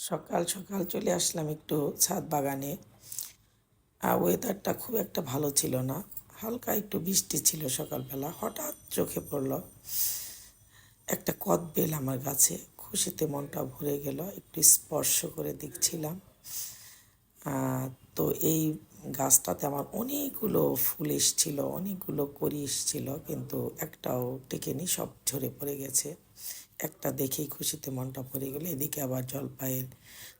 সকাল সকাল চলে আসলাম একটু ছাদ বাগানে। আর ওয়েদারটা খুব একটা ভালো ছিল না, হালকা একটু বৃষ্টি ছিল সকালবেলা। হঠাৎ চোখে পড়লো একটা কদবেল আমার গাছে। খুশিতে মনটা ভরে গেল, একটু স্পর্শ করে দেখছিলাম। তো এই গাছটাতে আমার অনেকগুলো ফুল এসছিল, অনেকগুলো কড়ি এসছিল, কিন্তু একটাও টেকেনি, সব ঝরে পড়ে গেছে। একটা দেখেই খুশিতে মনটা ভরে গেল। এদিকে আবার জলপাইয়ের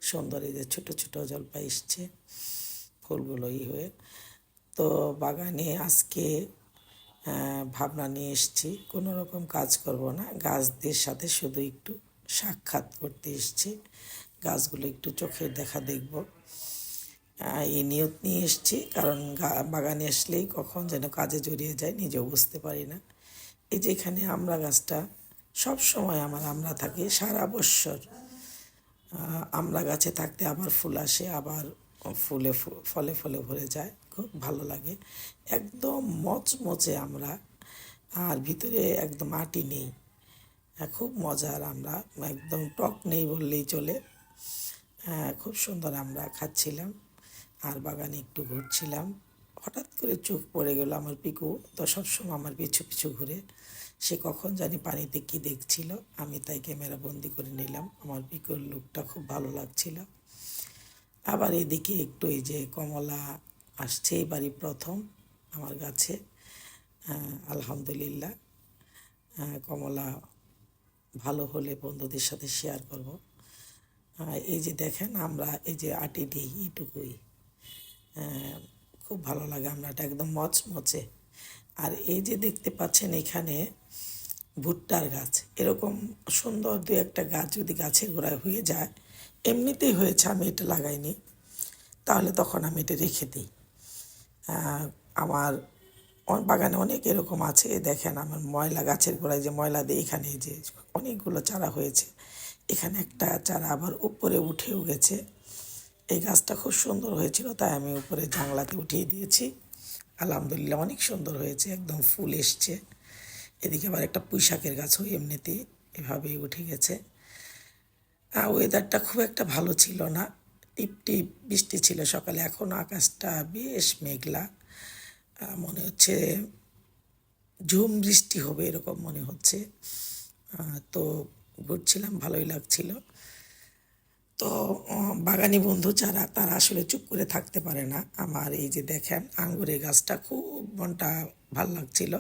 সুন্দর, এই যে ছোটো ছোটো জলপাই এসছে ফুলগুলো হয়ে। তো বাগানে আজকে ভাবনা নিয়ে এসেছি, কোনো রকম কাজ করব না, গাছদের সাথে শুধু একটু সাক্ষাৎ করতে এসেছি। গাছগুলো একটু চোখের দেখা দেখব, এই নিয়ত নিয়ে এসেছি। কারণ বাগানে আসলেই কখন যেন কাজে জড়িয়ে যায়, নিজেও বুঝতে পারি না। এই যে এখানে আমড়া গাছটা, সব সময় আমার আমড়া থাকে সারা বৎসর। আমড়া গাছে থাকতে আবার ফুল আসে, আবার ফুলে ফলে ফলে ভরে যায়, খুব ভালো লাগে। একদম মচমচে আমড়া, আর ভিতরে একদম আটি নেই। খুব মজার আমড়া, একদম টক নেই বললেই চলে। খুব সুন্দর আমরা খাচ্ছিলাম আর বাগানে একটু ঘুরছিলাম। হঠাৎ করে চোখ পড়ে গেল আমার পিকু, তো সবসময় আমার পিছু পিছু ঘুরে। সে কখন জানি পানিতে কি দেখছিল, আমি তাই ক্যামেরা বন্দি করে নিলাম। আমার পিকুর লুকটা খুব ভালো লাগছিল। আবার এদিকে একটু এই যে কমলা আসছে, এবারই প্রথম আমার গাছে। আলহামদুলিল্লাহ, কমলা ভালো হলে বন্ধুদের সাথে শেয়ার করব। এই যে দেখেন, আমরা এই যে আটি দিই এইটুকুই, খুব ভালো লাগে আমরাটা, একদম মচমচে। আর এই যে দেখতে পাচ্ছেন এখানে ভুট্টার গাছ, এরকম সুন্দর দু একটা গাছ যদি গাছের গোড়ায় হয়ে যায়, এমনিতেই হয়েছে, আমি এটা লাগাইনি, তাহলে তখন আমি এটা রেখে দিই। আমার বাগানে অনেক এরকম আছে। দেখেন আমার ময়লা গাছের গোড়ায় যে ময়লা দিই, এখানে যে অনেকগুলো চারা হয়েছে, এখানে একটা চারা আবার উপরে উঠেও গেছে। এই গাছটা খুব সুন্দর হয়েছিল, তাই আমি উপরে জানলাতে উঠিয়ে দিয়েছি। আলহামদুলিল্লাহ, অনেক সুন্দর হয়েছে, একদম ফুল এসছে। এদিকে আবার একটা পুঁই শাকের গাছও এমনিতেই এভাবেই উঠে গেছে। ওয়েদারটা খুব একটা ভালো ছিল না, টিপ টিপ বৃষ্টি ছিল সকালে, এখন আকাশটা বেশ মেঘলা। মনে হচ্ছে ঝুম বৃষ্টি হবে এরকম মনে হচ্ছে। তো ঘুরছিলাম, ভালোই লাগছিল। তো বাগানি বন্ধু যারা, তারা আসলে চুপ করে থাকতে পারে না। আমার এই যে দেখেন আঙ্গুরের গাছটা, খুব মনটা ভাল লাগছিল।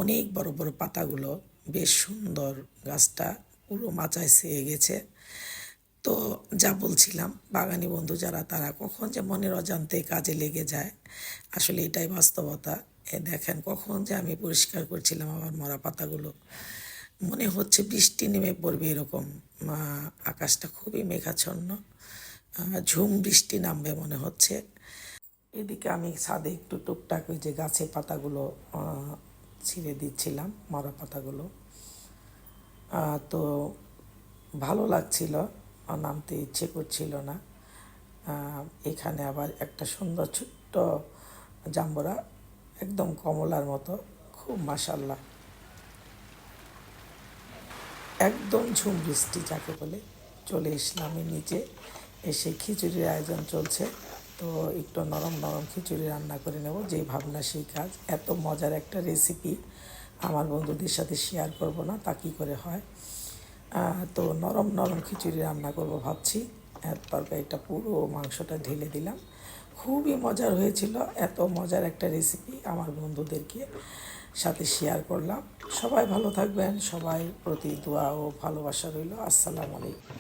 অনেক বড় বড় পাতাগুলো, বেশ সুন্দর গাছটা, পুরো মাচায় ছেয়ে গেছে। তো যা বলছিলাম, বাগানি বন্ধু যারা, তারা কখন যে মনের অজান্তে কাজে লেগে যায়, আসলে এটাই বাস্তবতা। দেখেন কখন যে আমি পরিষ্কার করছিলাম আমার মরা পাতাগুলো, মনে হচ্ছে বৃষ্টি নেমে পড়বে এরকম। আকাশটা খুবই মেঘাচ্ছন্ন, ঝুম বৃষ্টি নামবে মনে হচ্ছে। এদিকে আমি ছাদে একটু টুকটাক ওই যে গাছের পাতাগুলো ছিঁড়ে দিচ্ছিলাম, মরা পাতাগুলো। তো ভালো লাগছিল, নামতে ইচ্ছে করছিল না। এখানে আবার একটা সুন্দর ছোট্ট জাম্বুরা, একদম কমলার মতো, খুব মাশাল্লাহ, একদম ঝুম বৃষ্টি যাকে বলে। চলে এসলাম নিচে, এসে খিচুড়ির আয়োজন চলছে। তো একটু নরম নরম খিচুড়ি রান্না করে নেব, যেই ভাবনা সেই কাজ। এত মজার একটা রেসিপি আমার বন্ধুদের সাথে শেয়ার করব না, তা কী করে হয়। তো নরম নরম খিচুড়ি রান্না করব ভাবছি। তরকারিটা পুরো মাংসটা ঢেলে দিলাম, খুবই মজার হয়েছিল। এত মজার একটা রেসিপি আমার বন্ধুদেরকে সাথে শেয়ার করলাম। সবাই ভালো থাকবেন, সবাই প্রতি দোয়া ও ভালোবাসা রইল। আসসালামু আলাইকুম।